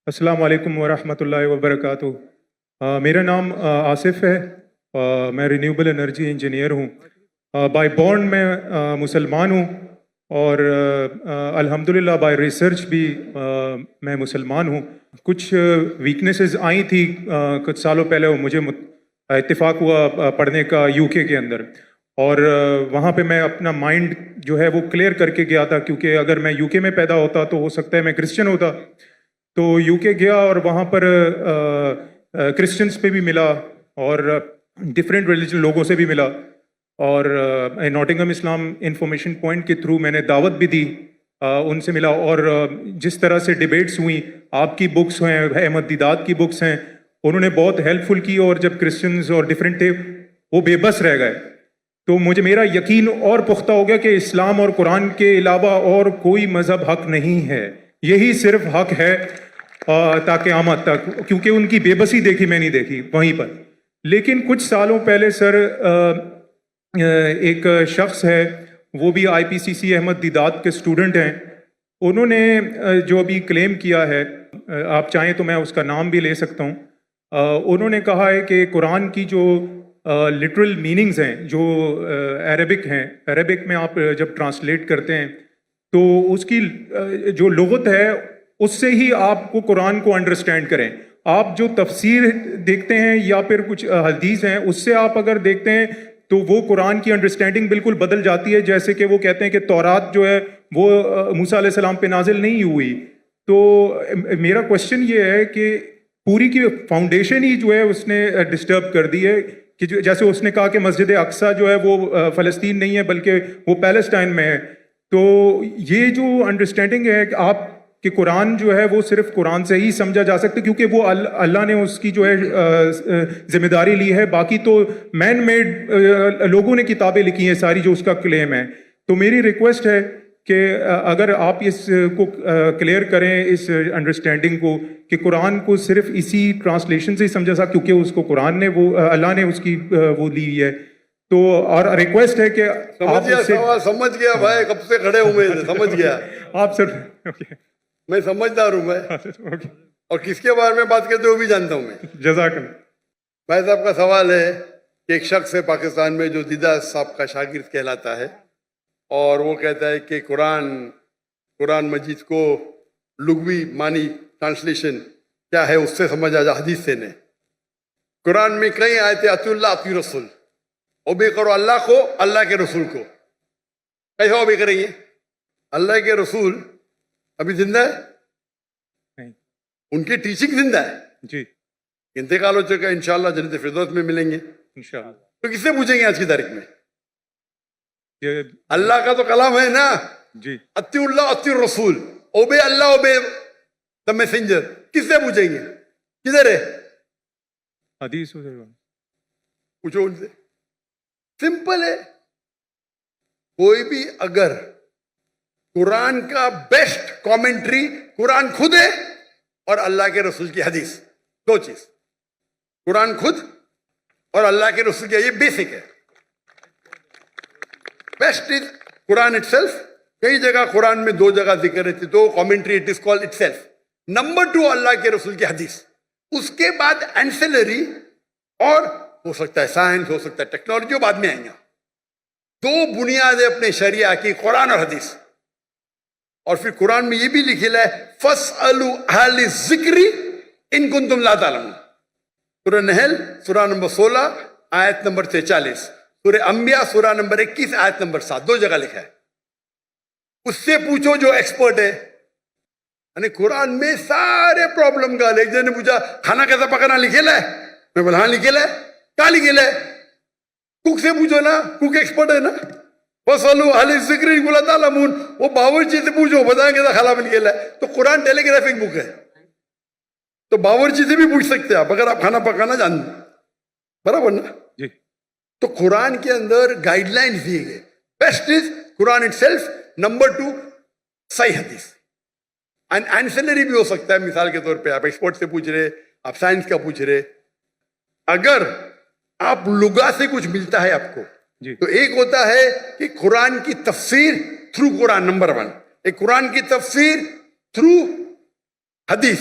السلام علیکم ورحمۃ اللہ وبرکاتہ۔ میرا نام آصف ہے، میں رینیوبل انرجی انجینئر ہوں۔ بائی بورن میں مسلمان ہوں، اور الحمدللہ بائی ریسرچ بھی میں مسلمان ہوں۔ کچھ ویکنیسز آئی تھی کچھ سالوں پہلے، مجھے اتفاق ہوا پڑھنے کا یو کے اندر، اور وہاں پہ میں اپنا مائنڈ جو ہے وہ کلیئر کر کے گیا تھا، کیونکہ اگر میں یو کے میں پیدا ہوتا تو ہو سکتا ہے میں کرسچن ہوتا۔ تو یو کے گیا اور وہاں پر کرسچنس پہ بھی ملا اور ڈفرینٹ ریلیجن لوگوں سے بھی ملا، اور ناٹنگھم اسلام انفارمیشن پوائنٹ کے تھرو میں نے دعوت بھی دی، ان سے ملا، اور جس طرح سے ڈیبیٹس ہوئیں، آپ کی بکس ہیں، احمد دیدات کی بکس ہیں، انہوں نے بہت ہیلپ فل کی، اور جب کرسچنز اور ڈفرینٹ تھے وہ بے بس رہ گئے، تو میرا یقین اور پختہ ہو گیا کہ اسلام اور قرآن کے علاوہ اور کوئی مذہب حق نہیں ہے، یہی صرف حق ہے تا قیامت تک، کیونکہ ان کی بے بسی دیکھی میں نہیں دیکھی وہیں پر۔ لیکن کچھ سالوں پہلے سر ایک شخص ہے، وہ بھی آئی پی سی سی احمد دیدات کے اسٹوڈنٹ ہیں، انہوں نے جو ابھی کلیم کیا ہے، آپ چاہیں تو میں اس کا نام بھی لے سکتا ہوں، انہوں نے کہا ہے کہ قرآن کی جو لٹرل میننگز ہیں جو عربک ہیں، عربک میں آپ جب ٹرانسلیٹ کرتے ہیں تو اس کی جو لغت ہے اس سے ہی آپ کو قرآن کو انڈرسٹینڈ کریں۔ آپ جو تفسیر دیکھتے ہیں یا پھر کچھ حدیث ہیں، اس سے آپ اگر دیکھتے ہیں تو وہ قرآن کی انڈرسٹینڈنگ بالکل بدل جاتی ہے، جیسے کہ وہ کہتے ہیں کہ تورات جو ہے وہ موسیٰ علیہ السلام پہ نازل نہیں ہوئی۔ تو میرا کوشچن یہ ہے کہ پوری کی فاؤنڈیشن ہی جو ہے اس نے ڈسٹرب کر دی ہے، کہ جیسے اس نے کہا کہ مسجد اقصیٰ جو ہے وہ فلسطین نہیں ہے بلکہ وہ پیلسٹائن میں ہے۔ تو یہ جو انڈرسٹینڈنگ ہے کہ آپ کہ قرآن جو ہے وہ صرف قرآن سے ہی سمجھا جا سکتا ہے، کیونکہ وہ اللہ نے اس کی جو ہے ذمہ داری لی ہے، باقی تو مین میڈ لوگوں نے کتابیں لکھی ہیں ساری جو اس کا کلیم ہے۔ تو میری ریکویسٹ ہے کہ اگر آپ اس کو کلیئر کریں، اس انڈرسٹینڈنگ کو، کہ قرآن کو صرف اسی ٹرانسلیشن سے ہی سمجھا سکتا، کیونکہ اس کو قرآن نے وہ اللہ نے اس کی وہ لی ہے۔ تو اور ریکویسٹ ہے کہ سمجھ گیا بھائی، کب سے کھڑے ہوئے سمجھ گیا آپ سر میں سمجھدار ہوں میں، اور کس کے بارے میں بات کرتے ہو بھی جانتا ہوں میں۔ جزاک اللہ۔ بھائی صاحب کا سوال ہے کہ ایک شخص ہے پاکستان میں جو دیدہ صاحب کا شاگرد کہلاتا ہے، اور وہ کہتا ہے کہ قرآن مجید کو لغوی معنی ٹرانسلیشن کیا ہے اس سے سمجھا جا، حدیث سے نہیں۔ قرآن میں کئی آیتیں اطیعوا اللہ اطیعوا رسول، اوبے کرو اللہ کو، اللہ کے رسول کو۔ کیسے اوبے کریں گے؟ اللہ کے رسول ابھی زندہ ہے، ان کی ٹیچنگ زندہ ہے، جی انتقال ہو چکا ہے، انشاءاللہ جنت فردوس میں ملیں گے انشاءاللہ۔ تو کس سے پوچھیں گے آج کی تاریخ میں؟ یہ اللہ کا تو کلام ہے نا، جی اطیعوا اللہ اطیعوا الرسول، obey Allah obey the messenger, کس سے پوچھیں گے؟ کدھر ہے حدیث پوچھو ان سے، سمپل ہے۔ کوئی بھی اگر قرآن کا بیسٹ کامنٹری قرآن خود ہے اور اللہ کے رسول کی حدیث، دو چیز، قرآن خود اور اللہ کے رسول کی، یہ بیسک ہے۔ Best is Quran itself, کئی جگہ قرآن میں دو جگہ ذکر ہے، دو commentary, it is called itself. Number 2 اللہ کے رسول کی حدیث، اس کے بعد اینسلری، اور ہو سکتا ہے سائنس، ہو سکتا ہے ٹیکنالوجی، بعد میں آئیں گا۔ دو بنیادیں اپنے شریعہ کی، قرآن اور حدیث۔ اور پھر قرآن میں یہ بھی لکھا ہے فَاسْأَلُوا أَهْلَ الذِّكْرِ إِن كُنتُمْ لَا تَعْلَمُونَ۔ سورہ نحل سورہ نمبر 16 آیت نمبر 43، سورہ انبیاء سورہ نمبر 21 آیت نمبر 7، دو جگہ لکھا ہے۔ اس سے پوچھو جو ایکسپرٹ ہے۔ یعنی قرآن میں سارے پرابلم کا، ایک جن نے پوچھا کھانا کیسا پکانا لکھا ہے، میں بولا ہاں لکھا ہے، کیا لکھا ہے؟ کوک سے پوچھو نا، کوک ایکسپرٹ ہے نا۔ فَاسْأَلُوا أَهْلَ الذِّكْرِ إِن كُنتُمْ لَا تَعْلَمُونَ، وہ باورچی سے پوچھو، بتائیں کہ کھانا بن گیا ہے۔ تو قرآن ٹیلی گرافک بک ہے، تو باورچی سے بھی پوچھ سکتے ہیں آپ اگر آپ کھانا پکانا جانتے، برابر نا؟ جی۔ تو قرآن کے اندر گائیڈ لائنز دیے گئے۔ Best is Quran itself, number 2 صحیح حدیث، اینڈ اینسلری بھی ہو سکتا ہے۔ مثال کے طور پہ آپ ایکسپرٹ سے پوچھ رہے، آپ سائنس کا پوچھ رہے، اگر آپ لغا سے کچھ ملتا ہے آپ کو، تو ایک ہوتا ہے کہ قرآن کی تفسیر تھرو قرآن، نمبر 1، ایک قرآن کی تفسیر تھرو حدیث،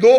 2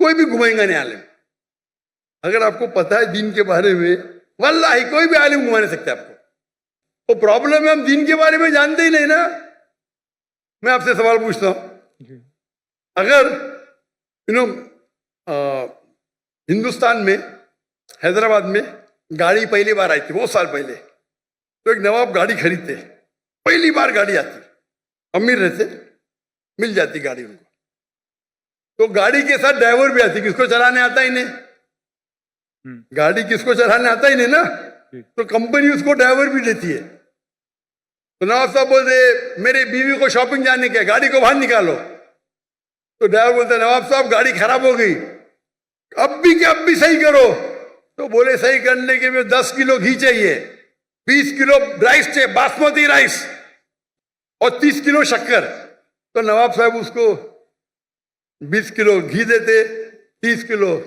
کوئی بھی گھمائیں گا نہیں عالم. اگر آپ کو پتا ہے دین کے بارے میں, واللہ کوئی بھی عالم گھما نہیں سکتا آپ کو. وہ پرابلم ہے ہم دین کے بارے میں جانتے ہی نہیں نا. میں آپ سے سوال پوچھتا ہوں, اگر ہندوستان میں حیدرآباد میں گاڑی پہلی بار آئی تھی بہت سال پہلے, تو ایک نواب گاڑی خریدتے, پہلی بار گاڑی آتی, امیر رہتے, مل جاتی گاڑی ان کو, تو گاڑی کے ساتھ ڈرائیور بھی آتی. کس کو چلانے آتا ہی نہیں, گاڑی کس کو چلانے آتا ہی نہیں نا, تو کمپنی اس کو ڈرائیور بھی دیتی ہے. تو نواب صاحب بولتے میری بیوی کو شاپنگ جانے کے, گاڑی کو باہر نکالو. تو ڈرائیور بولتا نواب صاحب گاڑی خراب ہو گئی, اب بھی صحیح کرو. تو بولے صحیح کرنے کے لیے 10 کلو گھی چاہیے, 20 کلو رائس چاہیے, باسمتی رائس, اور 30 کلو شکر. تو نواب صاحب اس کو 20 کلو گھی دیتے, 30 کلو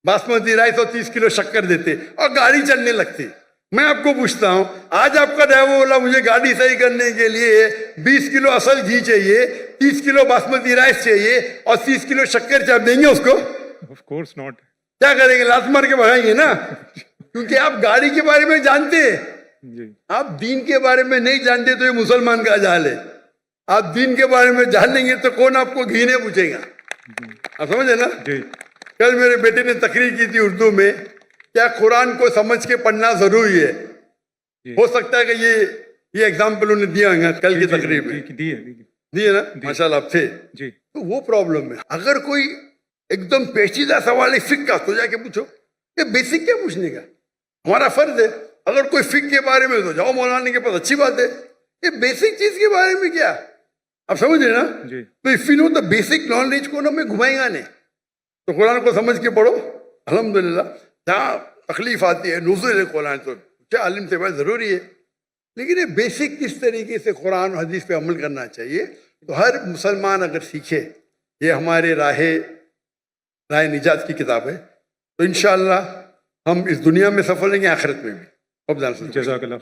باسمتی رائس اور 30 کلو شکر دیتے, اور گاڑی چلنے لگتی. میں آپ کو پوچھتا ہوں, آج آپ کا ڈرائیور بولا مجھے گاڑی صحیح کرنے کے لیے 20 کلو اصل گھی چاہیے, 30 کلو باسمتی رائس چاہیے, اور 30 کلو شکر چاہیے, دیں گے اس کو؟ Of course not. کیا کریں گے, لات مار کے بھگائیں گے نا, کیونکہ آپ گاڑی کے بارے میں جانتے, آپ دین کے بارے میں نہیں جانتے. تو یہ مسلمان کا جہل ہے. آپ دین کے بارے میں جان لیں گے تو کون آپ کو گھی نہیں پوچھے گا. آپ سمجھے نا. کل میرے بیٹے نے تقریر کی تھی اردو میں, کیا قرآن کو سمجھ کے پڑھنا ضروری ہے. ہو سکتا ہے کہ یہ ایگزامپل انہوں نے دیا ہے کل کی تقریر میں, دیے نا, ماشاء اللہ آپ تھے. تو وہ پرابلم ہے. اگر کوئی ایک دم پیچیدہ سوال ہے فقہ کا, تو جا کے پوچھو. یہ بیسک کیا پوچھنے کا, ہمارا فرض ہے. اگر کوئی فقہ کے بارے میں تو جاؤ مولانا کے پاس, اچھی بات ہے. یہ بیسک چیز کے بارے میں کیا, آپ سمجھ رہے نا. تو if you know the basic knowledge کو نا میں گھمائیں گا نہیں. تو قرآن کو سمجھ کے پڑھو. الحمدللہ جہاں تکلیف آتی ہے نزول قرآن تو عالم سے بہت ضروری ہے, لیکن یہ بیسک کس طریقے سے قرآن و حدیث پہ عمل کرنا چاہیے, تو ہر مسلمان اگر سیکھے. یہ ہمارے راہ نجات کی کتاب ہے, تو انشاءاللہ ہم اس دنیا میں سفل رہیں گے, آخرت میں بھی. جزاک اللہ.